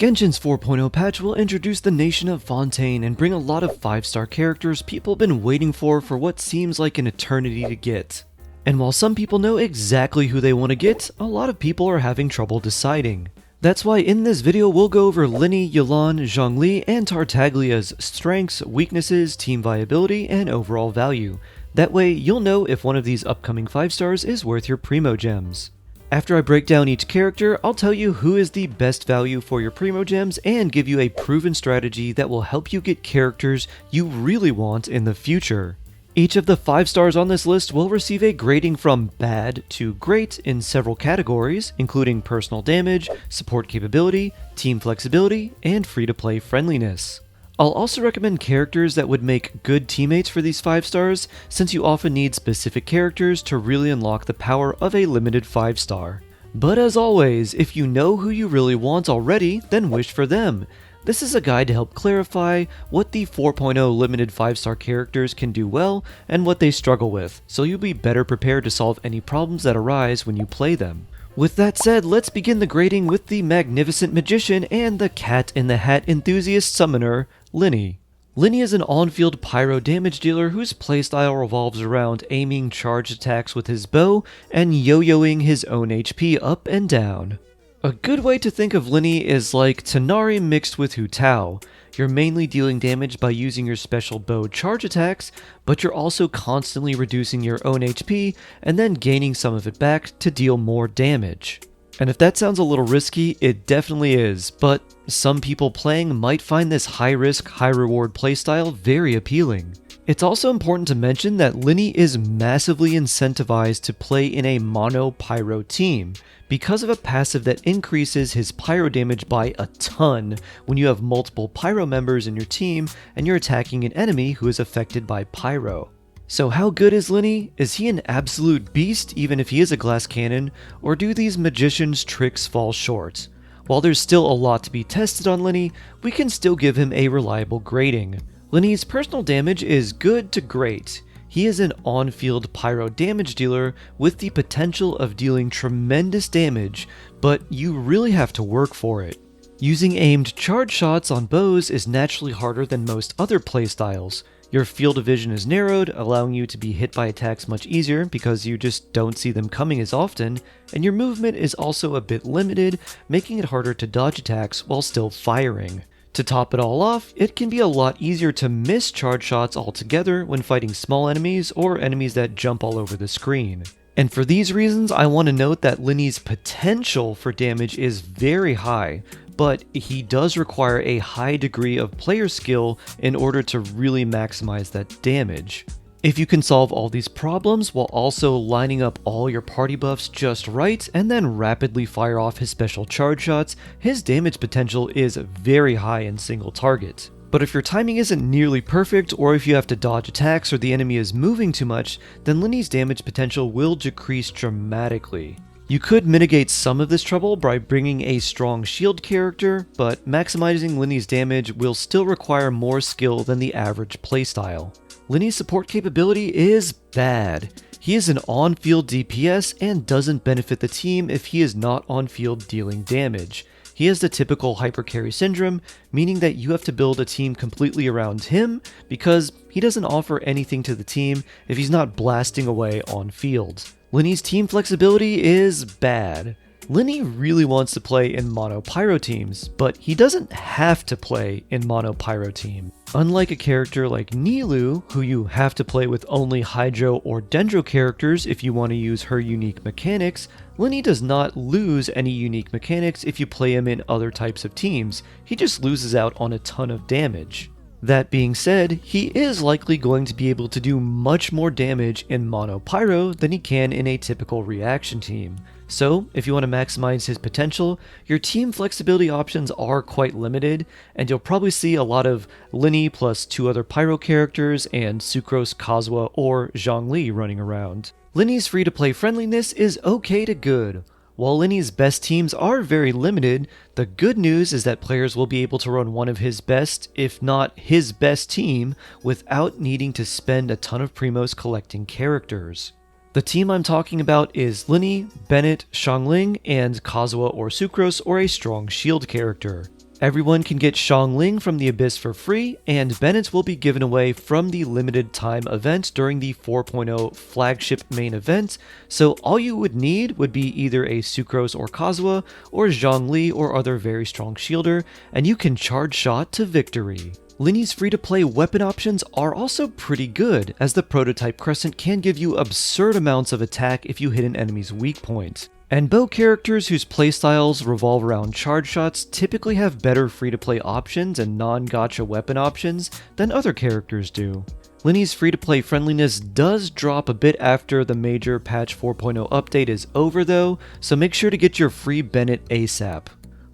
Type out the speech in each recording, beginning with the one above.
Genshin's 4.0 patch will introduce the nation of Fontaine and bring a lot of 5-star characters people have been waiting for what seems like an eternity to get. And while some people know exactly who they want to get, a lot of people are having trouble deciding. That's why in this video we'll go over Lyney, Yelan, Zhongli, and Tartaglia's strengths, weaknesses, team viability, and overall value. That way you'll know if one of these upcoming 5 stars is worth your primogems. After I break down each character, I'll tell you who is the best value for your primogems and give you a proven strategy that will help you get characters you really want in the future. Each of the 5 stars on this list will receive a grading from bad to great in several categories, including personal damage, support capability, team flexibility, and free-to-play friendliness. I'll also recommend characters that would make good teammates for these 5 stars, since you often need specific characters to really unlock the power of a limited 5 star. But as always, if you know who you really want already, then wish for them. This is a guide to help clarify what the 4.0 limited 5-star characters can do well and what they struggle with, so you'll be better prepared to solve any problems that arise when you play them. With that said, let's begin the grading with the magnificent magician and the cat-in-the-hat enthusiast summoner, Lyney. Lyney is an on-field pyro damage dealer whose playstyle revolves around aiming charged attacks with his bow and yo-yoing his own HP up and down. A good way to think of Lyney is like Tanari mixed with Hu Tao. You're mainly dealing damage by using your special bow charge attacks, but you're also constantly reducing your own HP and then gaining some of it back to deal more damage. And if that sounds a little risky, it definitely is, but some people playing might find this high-risk, high-reward playstyle very appealing. It's also important to mention that Lyney is massively incentivized to play in a mono pyro team, because of a passive that increases his pyro damage by a ton when you have multiple pyro members in your team and you're attacking an enemy who is affected by pyro. So how good is Lyney? Is he an absolute beast even if he is a glass cannon, or do these magician's tricks fall short? While there's still a lot to be tested on Lyney, we can still give him a reliable grading. Lyney's personal damage is good to great. He is an on-field pyro damage dealer with the potential of dealing tremendous damage, but you really have to work for it. Using aimed charge shots on bows is naturally harder than most other playstyles. Your field of vision is narrowed, allowing you to be hit by attacks much easier because you just don't see them coming as often, and your movement is also a bit limited, making it harder to dodge attacks while still firing. To top it all off, it can be a lot easier to miss charge shots altogether when fighting small enemies or enemies that jump all over the screen. And for these reasons, I want to note that Lyney's potential for damage is very high, but he does require a high degree of player skill in order to really maximize that damage. If you can solve all these problems while also lining up all your party buffs just right and then rapidly fire off his special charge shots, his damage potential is very high in single target. But if your timing isn't nearly perfect, or if you have to dodge attacks or the enemy is moving too much, then Lyney's damage potential will decrease dramatically. You could mitigate some of this trouble by bringing a strong shield character, but maximizing Lyney's damage will still require more skill than the average playstyle. Lyney's support capability is bad. He is an on-field DPS and doesn't benefit the team if he is not on-field dealing damage. He has the typical hypercarry syndrome, meaning that you have to build a team completely around him because he doesn't offer anything to the team if he's not blasting away on-field. Lyney's team flexibility is bad. Lyney really wants to play in mono pyro teams, but he doesn't have to play in mono pyro team. Unlike a character like Nilou, who you have to play with only Hydro or Dendro characters if you want to use her unique mechanics, Lyney does not lose any unique mechanics if you play him in other types of teams. He just loses out on a ton of damage. That being said, he is likely going to be able to do much more damage in mono pyro than he can in a typical reaction team. So, if you want to maximize his potential, your team flexibility options are quite limited, and you'll probably see a lot of Lyney plus 2 other pyro characters and Sucrose, Kazuha, or Zhongli running around. Lyney's free-to-play friendliness is okay to good. While Lyney's best teams are very limited, the good news is that players will be able to run one of his best, if not his best team, without needing to spend a ton of primos collecting characters. The team I'm talking about is Lyney, Bennett, Xiangling, and Kazuha or Sucrose or a strong shield character. Everyone can get Zhongli from the Abyss for free, and Bennett will be given away from the limited time event during the 4.0 flagship main event, so all you would need would be either a Sucrose or Kazuha, or Zhongli or other very strong shielder, and you can charge shot to victory. Lyney's free-to-play weapon options are also pretty good, as the prototype Crescent can give you absurd amounts of attack if you hit an enemy's weak point. And bow characters whose playstyles revolve around charge shots typically have better free-to-play options and non-gacha weapon options than other characters do. Lyney's free-to-play friendliness does drop a bit after the major patch 4.0 update is over though, so make sure to get your free Bennett ASAP.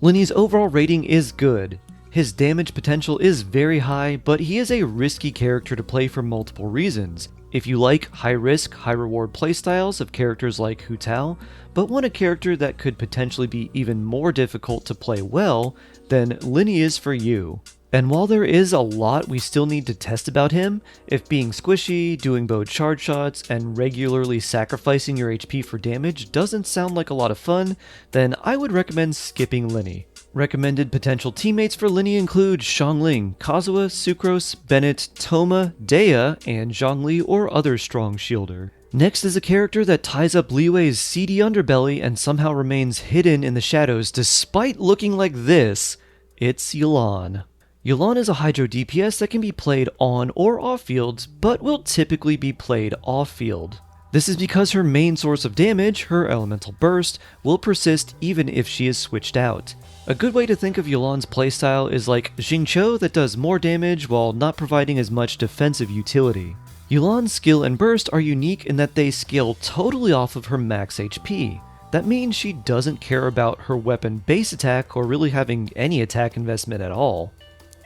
Lyney's overall rating is good. His damage potential is very high, but he is a risky character to play for multiple reasons. If you like high-risk, high-reward playstyles of characters like Hu Tao, but want a character that could potentially be even more difficult to play well, then Lyney is for you. And while there is a lot we still need to test about him, if being squishy, doing bow charge shots, and regularly sacrificing your HP for damage doesn't sound like a lot of fun, then I would recommend skipping Lyney. Recommended potential teammates for Lyney include Zhongli, Kazuha, Sucrose, Bennett, Toma, Dea, and Zhongli or other strong shielder. Next is a character that ties up Liwei's seedy underbelly and somehow remains hidden in the shadows despite looking like this. It's Yelan. Yelan is a Hydro DPS that can be played on or off field, but will typically be played off field. This is because her main source of damage, her elemental burst, will persist even if she is switched out. A good way to think of Yelan's playstyle is like Xingqiu that does more damage while not providing as much defensive utility. Yelan's skill and burst are unique in that they scale totally off of her max HP. That means she doesn't care about her weapon base attack or really having any attack investment at all.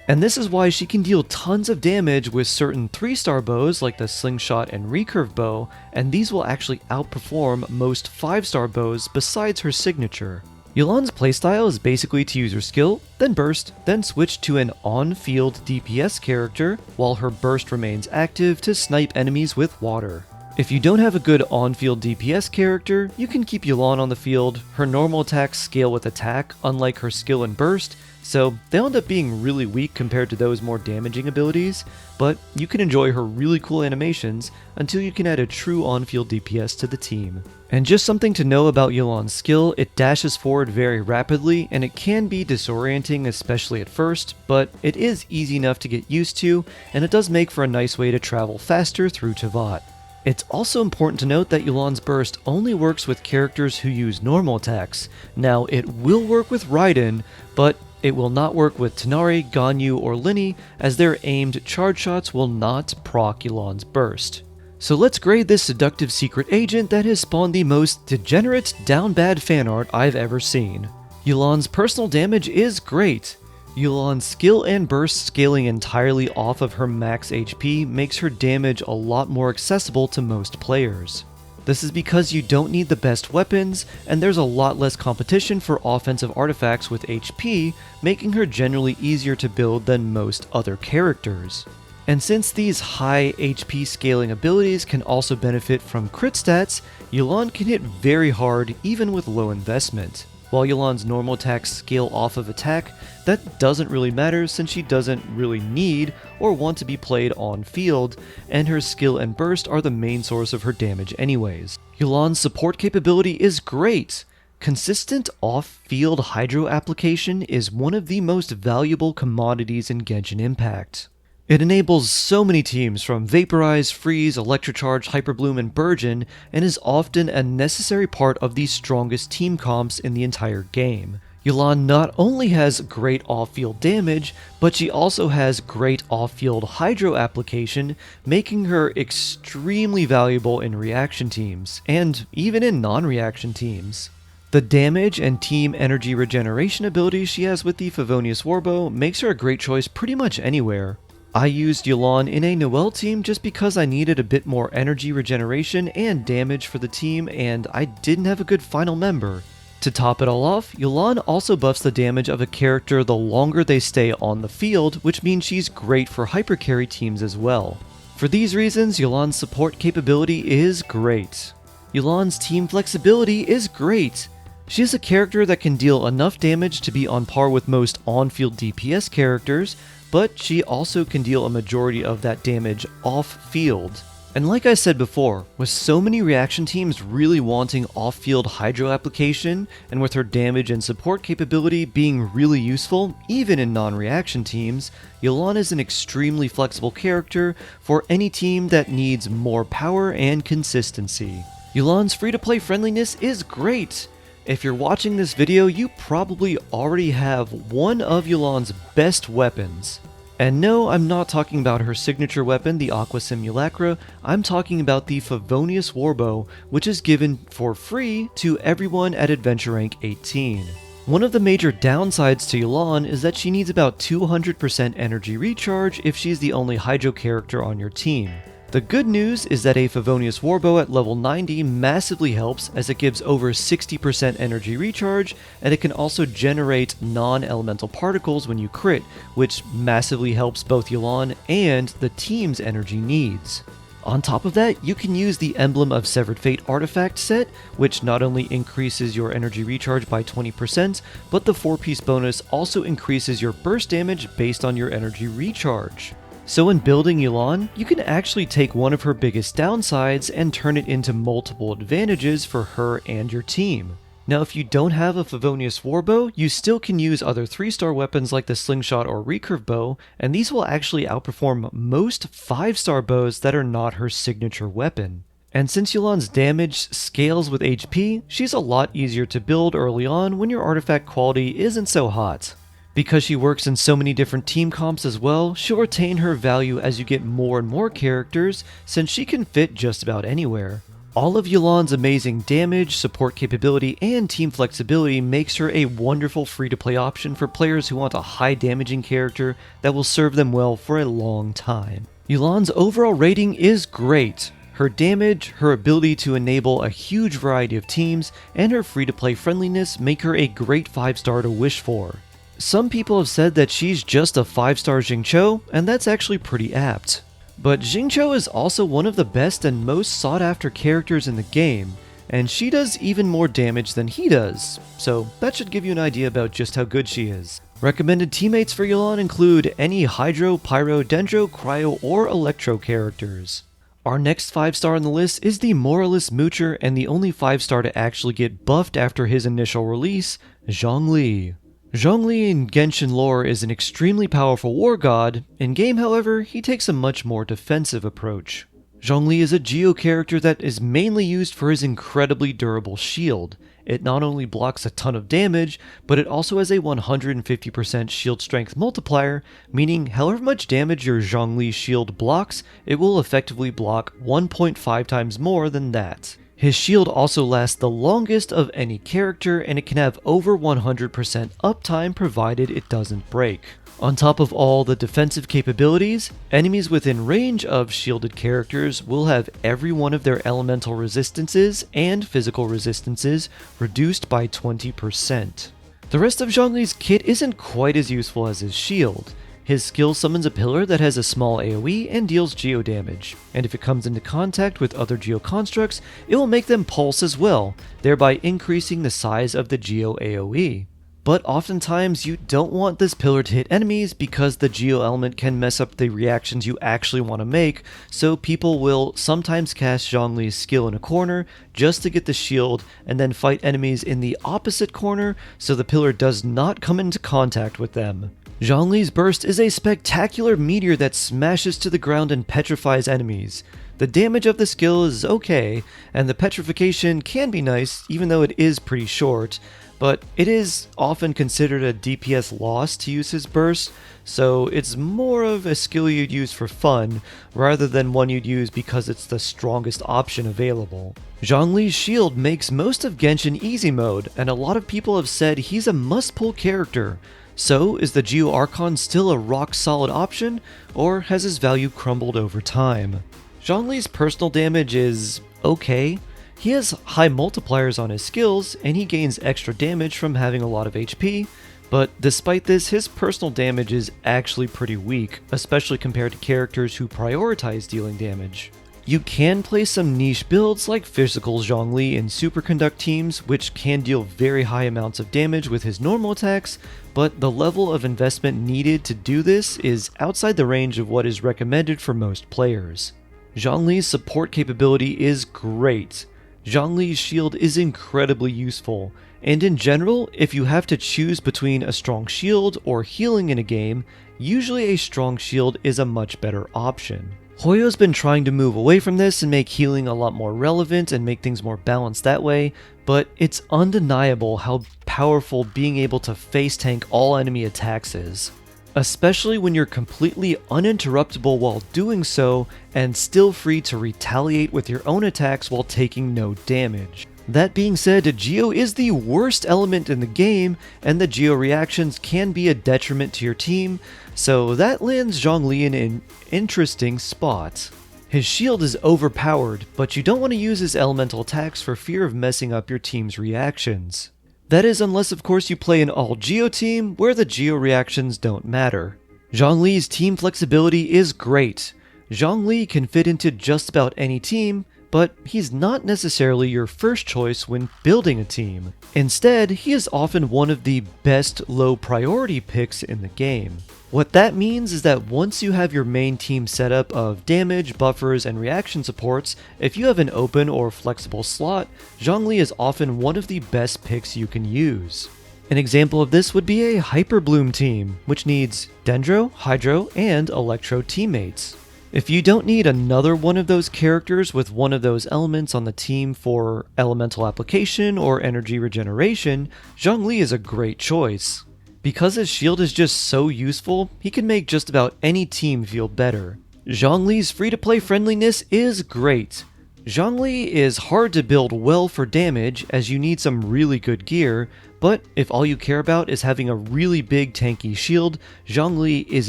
And this is why she can deal tons of damage with certain 3-star bows like the Slingshot and Recurve bow, and these will actually outperform most 5-star bows besides her signature. Yelan's playstyle is basically to use her skill, then burst, then switch to an on-field DPS character while her burst remains active to snipe enemies with water. If you don't have a good on-field DPS character, you can keep Yelan on the field. Her normal attacks scale with attack, unlike her skill and burst, so they'll end up being really weak compared to those more damaging abilities, but you can enjoy her really cool animations until you can add a true on-field DPS to the team. And just something to know about Yelan's skill, it dashes forward very rapidly and it can be disorienting especially at first, but it is easy enough to get used to and it does make for a nice way to travel faster through Teyvat. It's also important to note that Yelan's burst only works with characters who use normal attacks. Now it will work with Raiden, but it will not work with Tighnari, Ganyu, or Lyney, as their aimed charge shots will not proc Yelan's burst. So let's grade this seductive secret agent that has spawned the most degenerate down bad fanart I've ever seen. Yelan's personal damage is great. Yelan's skill and burst scaling entirely off of her max HP makes her damage a lot more accessible to most players. This is because you don't need the best weapons, and there's a lot less competition for offensive artifacts with HP, making her generally easier to build than most other characters. And since these high HP scaling abilities can also benefit from crit stats, Yelan can hit very hard even with low investment. While Yelan's normal attacks scale off of attack, that doesn't really matter since she doesn't really need or want to be played on field, and her skill and burst are the main source of her damage anyways. Yelan's support capability is great. Consistent off-field Hydro application is one of the most valuable commodities in Genshin Impact. It enables so many teams from Vaporize, Freeze, Electrocharge, Hyperbloom, and Burgeon, and is often a necessary part of the strongest team comps in the entire game. Yelan not only has great off-field damage, but she also has great off-field Hydro application, making her extremely valuable in reaction teams, and even in non-reaction teams. The damage and team energy regeneration abilities she has with the Favonius Warbow makes her a great choice pretty much anywhere. I used Yelan in a Noelle team just because I needed a bit more energy regeneration and damage for the team, and I didn't have a good final member. To top it all off, Yelan also buffs the damage of a character the longer they stay on the field, which means she's great for hypercarry teams as well. For these reasons, Yelan's support capability is great. Yelan's team flexibility is great. She is a character that can deal enough damage to be on par with most on-field DPS characters, but she also can deal a majority of that damage off-field. And like I said before, with so many reaction teams really wanting off-field Hydro application, and with her damage and support capability being really useful, even in non-reaction teams, Yelan is an extremely flexible character for any team that needs more power and consistency. Yelan's free-to-play friendliness is great! If you're watching this video, you probably already have one of Yelan's best weapons. And no, I'm not talking about her signature weapon, the Aqua Simulacra, I'm talking about the Favonius Warbow, which is given for free to everyone at Adventure Rank 18. One of the major downsides to Yelan is that she needs about 200% energy recharge if she's the only Hydro character on your team. The good news is that a Favonius Warbow at level 90 massively helps, as it gives over 60% energy recharge, and it can also generate non-elemental particles when you crit, which massively helps both Yelan and the team's energy needs. On top of that, you can use the Emblem of Severed Fate artifact set, which not only increases your energy recharge by 20%, but the 4-piece bonus also increases your burst damage based on your energy recharge. So in building Yelan, you can actually take one of her biggest downsides and turn it into multiple advantages for her and your team. Now if you don't have a Favonius Warbow, you still can use other 3-star weapons like the Slingshot or Recurve Bow, and these will actually outperform most 5-star bows that are not her signature weapon. And since Yelan's damage scales with HP, she's a lot easier to build early on when your artifact quality isn't so hot. Because she works in so many different team comps as well, she'll retain her value as you get more and more characters, since she can fit just about anywhere. All of Yelan's amazing damage, support capability, and team flexibility makes her a wonderful free-to-play option for players who want a high damaging character that will serve them well for a long time. Yelan's overall rating is great. Her damage, her ability to enable a huge variety of teams, and her free-to-play friendliness make her a great 5-star to wish for. Some people have said that she's just a 5-star Xingqiu, and that's actually pretty apt. But Xingqiu is also one of the best and most sought after characters in the game, and she does even more damage than he does, so that should give you an idea about just how good she is. Recommended teammates for Yelan include any Hydro, Pyro, Dendro, Cryo, or Electro characters. Our next 5-star on the list is the Moralist Moocher, and the only 5-star to actually get buffed after his initial release, Zhongli. Zhongli in Genshin lore is an extremely powerful war god. In game, however, he takes a much more defensive approach. Zhongli is a Geo character that is mainly used for his incredibly durable shield. It not only blocks a ton of damage, but it also has a 150% shield strength multiplier, meaning however much damage your Zhongli shield blocks, it will effectively block 1.5 times more than that. His shield also lasts the longest of any character, and it can have over 100% uptime provided it doesn't break. On top of all the defensive capabilities, enemies within range of shielded characters will have every one of their elemental resistances and physical resistances reduced by 20%. The rest of Zhongli's kit isn't quite as useful as his shield. His skill summons a pillar that has a small AoE and deals geo damage, and if it comes into contact with other geo constructs, it will make them pulse as well, thereby increasing the size of the geo AoE. But oftentimes you don't want this pillar to hit enemies because the geo element can mess up the reactions you actually want to make, so people will sometimes cast Zhongli's skill in a corner just to get the shield and then fight enemies in the opposite corner so the pillar does not come into contact with them. Zhongli's burst is a spectacular meteor that smashes to the ground and petrifies enemies. The damage of the skill is okay, and the petrification can be nice even though it is pretty short, but it is often considered a DPS loss to use his burst, so it's more of a skill you'd use for fun, rather than one you'd use because it's the strongest option available. Zhongli's shield makes most of Genshin easy mode, and a lot of people have said he's a must-pull character. So, is the Hydro Archon still a rock-solid option, or has his value crumbled over time? Zhongli's personal damage is okay. He has high multipliers on his skills, and he gains extra damage from having a lot of HP, but despite this, his personal damage is actually pretty weak, especially compared to characters who prioritize dealing damage. You can play some niche builds like physical Zhongli in superconduct teams, which can deal very high amounts of damage with his normal attacks, but the level of investment needed to do this is outside the range of what is recommended for most players. Zhongli's support capability is great. Zhongli's shield is incredibly useful, and in general, if you have to choose between a strong shield or healing in a game, usually a strong shield is a much better option. Hoyo's been trying to move away from this and make healing a lot more relevant and make things more balanced that way, but it's undeniable how powerful being able to face tank all enemy attacks is. Especially when you're completely uninterruptible while doing so and still free to retaliate with your own attacks while taking no damage. That being said, Geo is the worst element in the game, and the Geo reactions can be a detriment to your team, so that lands Zhongli in an interesting spot. His shield is overpowered, but you don't want to use his elemental attacks for fear of messing up your team's reactions. That is unless of course you play an all Geo team where the Geo reactions don't matter. Zhongli's team flexibility is great. Zhongli can fit into just about any team, but he's not necessarily your first choice when building a team. Instead, he is often one of the best low priority picks in the game. What that means is that once you have your main team setup of damage, buffers, and reaction supports, if you have an open or flexible slot, Zhongli is often one of the best picks you can use. An example of this would be a Hyper Bloom team, which needs Dendro, Hydro, and Electro teammates. If you don't need another one of those characters with one of those elements on the team for elemental application or energy regeneration, Zhongli is a great choice. Because his shield is just so useful, he can make just about any team feel better. Zhongli's free-to-play friendliness is great. Zhongli is hard to build well for damage as you need some really good gear, but if all you care about is having a really big tanky shield, Zhongli is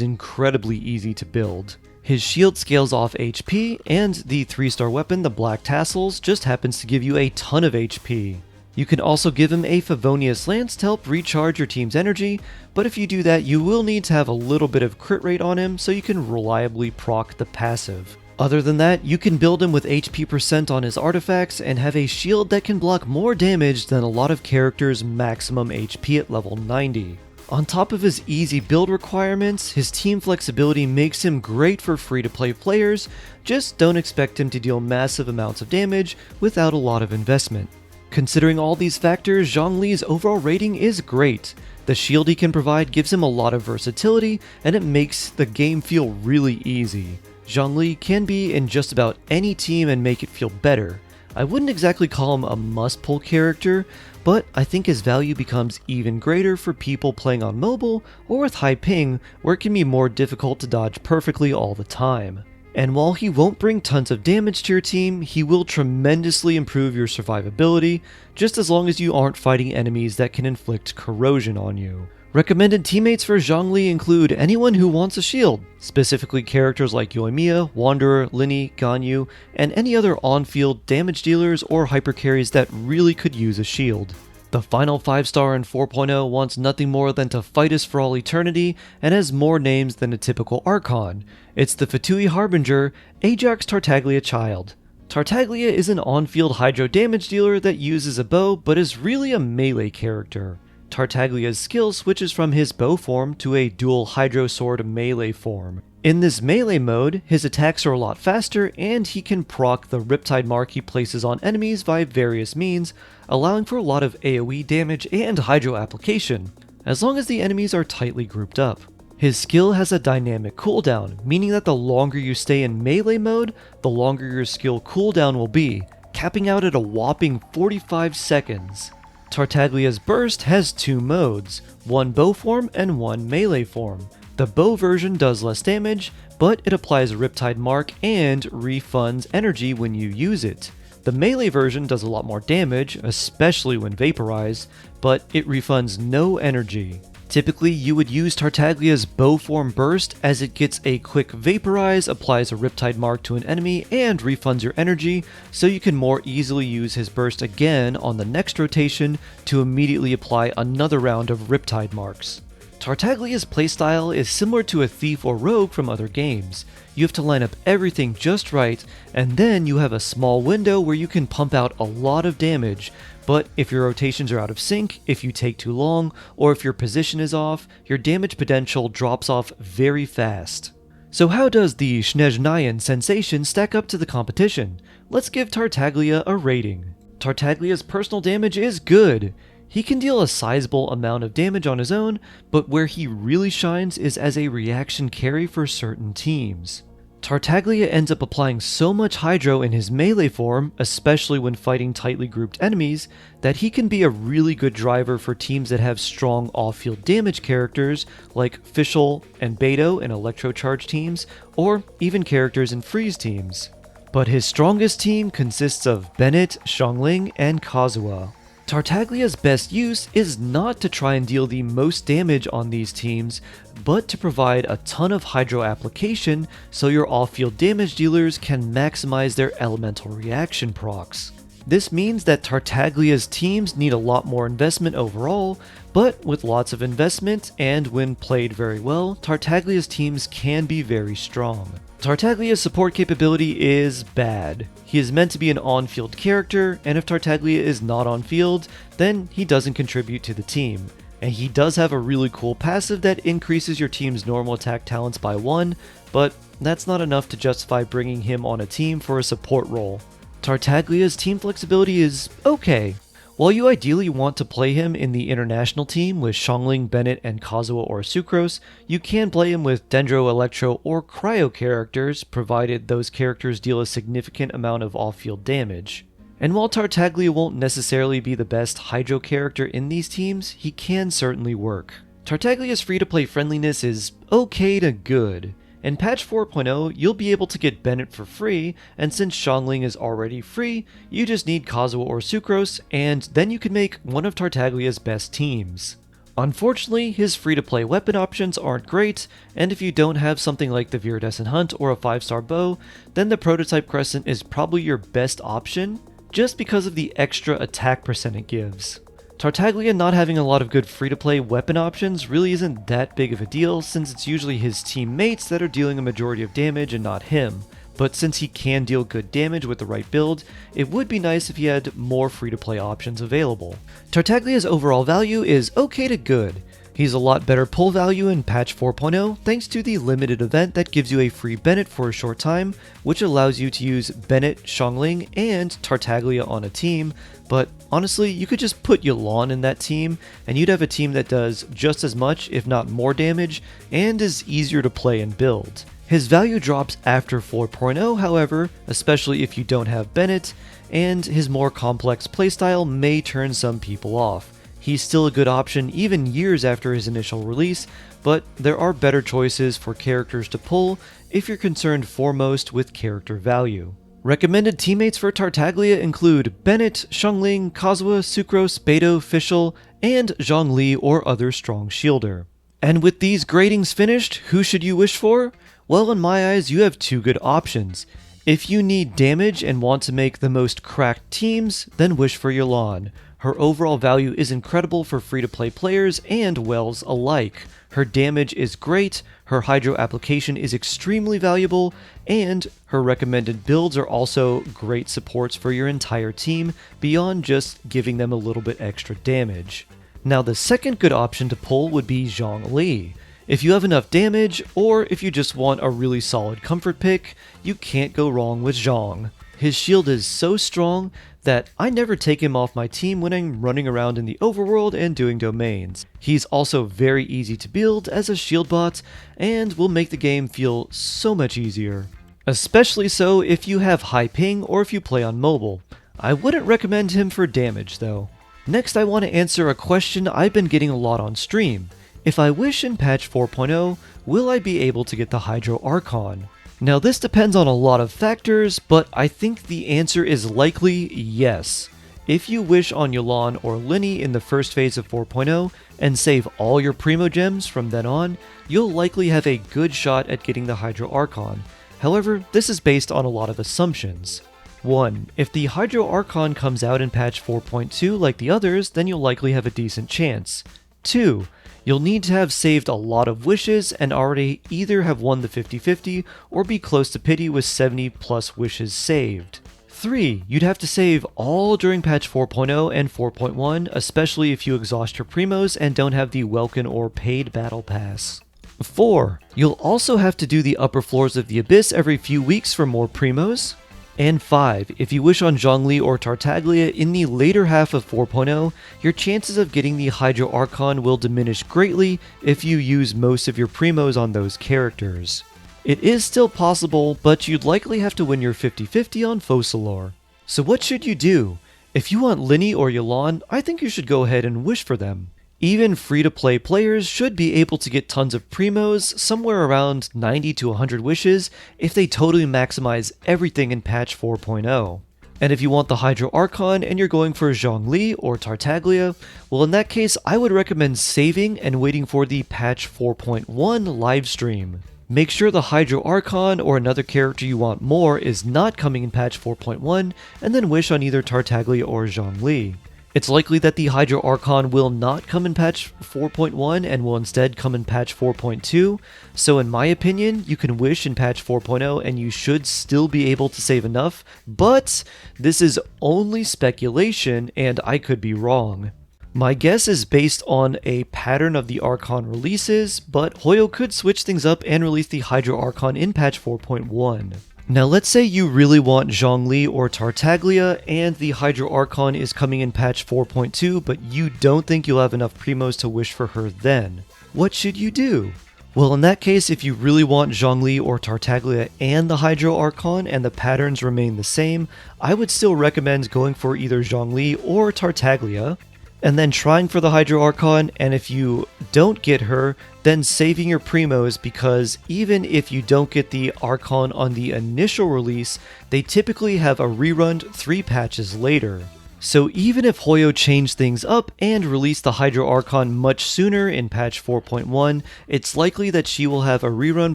incredibly easy to build. His shield scales off HP, and the 3-star weapon, the Black Tassels, just happens to give you a ton of HP. You can also give him a Favonius Lance to help recharge your team's energy, but if you do that, you will need to have a little bit of crit rate on him so you can reliably proc the passive. Other than that, you can build him with HP percent on his artifacts and have a shield that can block more damage than a lot of characters' maximum HP at level 90. On top of his easy build requirements, his team flexibility makes him great for free-to-play players, just don't expect him to deal massive amounts of damage without a lot of investment. Considering all these factors, Zhongli's overall rating is great. The shield he can provide gives him a lot of versatility, and it makes the game feel really easy. Zhongli can be in just about any team and make it feel better. I wouldn't exactly call him a must-pull character, but I think his value becomes even greater for people playing on mobile or with high ping where it can be more difficult to dodge perfectly all the time. And while he won't bring tons of damage to your team, he will tremendously improve your survivability, just as long as you aren't fighting enemies that can inflict corrosion on you. Recommended teammates for Zhongli include anyone who wants a shield, specifically characters like Yoimiya, Wanderer, Lyney, Ganyu, and any other on-field damage dealers or hypercarries that really could use a shield. The final 5-star in 4.0 wants nothing more than to fight us for all eternity and has more names than a typical Archon. It's the Fatui Harbinger, Ajax Tartaglia Childe. Tartaglia is an on-field Hydro damage dealer that uses a bow but is really a melee character. Tartaglia's skill switches from his bow form to a dual Hydro Sword melee form. In this melee mode, his attacks are a lot faster and he can proc the Riptide mark he places on enemies via various means, allowing for a lot of AoE damage and Hydro application, as long as the enemies are tightly grouped up. His skill has a dynamic cooldown, meaning that the longer you stay in melee mode, the longer your skill cooldown will be, capping out at a whopping 45 seconds. Tartaglia's burst has two modes, one bow form and one melee form. The bow version does less damage, but it applies a Riptide mark and refunds energy when you use it. The melee version does a lot more damage, especially when vaporized, but it refunds no energy. Typically, you would use Tartaglia's bow form burst as it gets a quick vaporize, applies a Riptide mark to an enemy, and refunds your energy, so you can more easily use his burst again on the next rotation to immediately apply another round of Riptide marks. Tartaglia's playstyle is similar to a thief or rogue from other games. You have to line up everything just right, and then you have a small window where you can pump out a lot of damage, but if your rotations are out of sync, if you take too long, or if your position is off, your damage potential drops off very fast. So how does the Snezhnayan sensation stack up to the competition? Let's give Tartaglia a rating. Tartaglia's personal damage is good. He can deal a sizable amount of damage on his own, but where he really shines is as a reaction carry for certain teams. Tartaglia ends up applying so much Hydro in his melee form, especially when fighting tightly grouped enemies, that he can be a really good driver for teams that have strong off-field damage characters like Fischl and Beidou in Electrocharge teams, or even characters in Freeze teams. But his strongest team consists of Bennett, Zhongli, and Kazuha. Tartaglia's best use is not to try and deal the most damage on these teams, but to provide a ton of Hydro application so your off-field damage dealers can maximize their elemental reaction procs. This means that Tartaglia's teams need a lot more investment overall, but with lots of investment and when played very well, Tartaglia's teams can be very strong. Tartaglia's support capability is bad. He is meant to be an on-field character, and if Tartaglia is not on field, then he doesn't contribute to the team. And he does have a really cool passive that increases your team's normal attack talents by 1, but that's not enough to justify bringing him on a team for a support role. Tartaglia's team flexibility is okay. While you ideally want to play him in the international team with Zhongli, Bennett, and Kazuha or Sucrose, you can play him with Dendro, Electro, or Cryo characters, provided those characters deal a significant amount of off-field damage. And while Tartaglia won't necessarily be the best Hydro character in these teams, he can certainly work. Tartaglia's free-to-play friendliness is okay to good. In patch 4.0, you'll be able to get Bennett for free, and since Zhongli is already free, you just need Kazuha or Sucrose, and then you can make one of Tartaglia's best teams. Unfortunately, his free-to-play weapon options aren't great, and if you don't have something like the Viridescent Hunt or a 5-star bow, then the Prototype Crescent is probably your best option, just because of the extra attack percent it gives. Tartaglia not having a lot of good free-to-play weapon options really isn't that big of a deal, since it's usually his teammates that are dealing a majority of damage and not him. But since he can deal good damage with the right build, it would be nice if he had more free-to-play options available. Tartaglia's overall value is okay to good. He's a lot better pull value in patch 4.0 thanks to the limited event that gives you a free Bennett for a short time, which allows you to use Bennett, Zhongli, and Tartaglia on a team, but honestly, you could just put Yelan in that team, and you'd have a team that does just as much, if not more damage, and is easier to play and build. His value drops after 4.0, however, especially if you don't have Bennett, and his more complex playstyle may turn some people off. He's still a good option even years after his initial release, but there are better choices for characters to pull if you're concerned foremost with character value. Recommended teammates for Tartaglia include Bennett, Zhongli, Kazuha, Sucrose, Beidou, Fischl, and Zhongli or other strong shielder. And with these gradings finished, who should you wish for? Well, in my eyes, you have two good options. If you need damage and want to make the most cracked teams, then wish for Yelan. Her overall value is incredible for free-to-play players and whales alike. Her damage is great, her Hydro application is extremely valuable, and her recommended builds are also great supports for your entire team beyond just giving them a little bit extra damage. Now the second good option to pull would be Zhongli. If you have enough damage, or if you just want a really solid comfort pick, you can't go wrong with Zhong. His shield is so strong that I never take him off my team when I'm running around in the overworld and doing domains. He's also very easy to build as a shield bot, and will make the game feel so much easier. Especially so if you have high ping or if you play on mobile. I wouldn't recommend him for damage though. Next I want to answer a question I've been getting a lot on stream. If I wish in patch 4.0, will I be able to get the Hydro Archon? Now this depends on a lot of factors, but I think the answer is likely yes. If you wish on Yelan or Lyney in the first phase of 4.0 and save all your primogems from then on, you'll likely have a good shot at getting the Hydro Archon. However, this is based on a lot of assumptions. 1. If the Hydro Archon comes out in patch 4.2 like the others, then you'll likely have a decent chance. 2. You'll need to have saved a lot of wishes and already either have won the 50-50 or be close to pity with 70 plus wishes saved. 3. You'd have to save all during patch 4.0 and 4.1, especially if you exhaust your primos and don't have the Welkin or paid battle pass. 4. You'll also have to do the upper floors of the Abyss every few weeks for more primos. And 5. If you wish on Zhongli or Tartaglia in the later half of 4.0, your chances of getting the Hydro Archon will diminish greatly if you use most of your primos on those characters. It is still possible, but you'd likely have to win your 50-50 on Focalors. So what should you do? If you want Lyney or Yelan, I think you should go ahead and wish for them. Even free-to-play players should be able to get tons of primos, somewhere around 90 to 100 wishes, if they totally maximize everything in patch 4.0. And if you want the Hydro Archon and you're going for Zhongli or Tartaglia, well in that case I would recommend saving and waiting for the patch 4.1 livestream. Make sure the Hydro Archon or another character you want more is not coming in patch 4.1, and then wish on either Tartaglia or Zhongli. It's likely that the Hydro Archon will not come in patch 4.1 and will instead come in patch 4.2, so in my opinion, you can wish in patch 4.0 and you should still be able to save enough, but this is only speculation and I could be wrong. My guess is based on a pattern of the Archon releases, but Hoyo could switch things up and release the Hydro Archon in patch 4.1. Now let's say you really want Zhongli or Tartaglia and the Hydro Archon is coming in patch 4.2, but you don't think you'll have enough primos to wish for her then. What should you do? Well, in that case, if you really want Zhongli or Tartaglia and the Hydro Archon and the patterns remain the same, I would still recommend going for either Zhongli or Tartaglia, and then trying for the Hydro Archon, and if you don't get her, then saving your primos, because even if you don't get the Archon on the initial release, they typically have a rerun 3 patches later. So even if Hoyo changed things up and released the Hydro Archon much sooner in patch 4.1, it's likely that she will have a rerun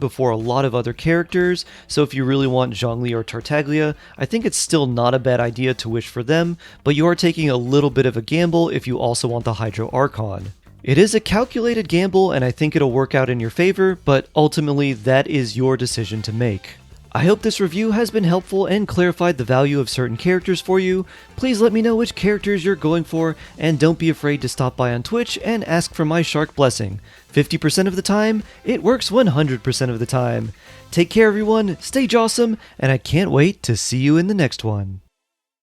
before a lot of other characters, so if you really want Zhongli or Tartaglia, I think it's still not a bad idea to wish for them, but you are taking a little bit of a gamble if you also want the Hydro Archon. It is a calculated gamble and I think it'll work out in your favor, but ultimately that is your decision to make. I hope this review has been helpful and clarified the value of certain characters for you. Please let me know which characters you're going for, and don't be afraid to stop by on Twitch and ask for my shark blessing. 50% of the time, it works 100% of the time. Take care everyone, stay jawsome, and I can't wait to see you in the next one.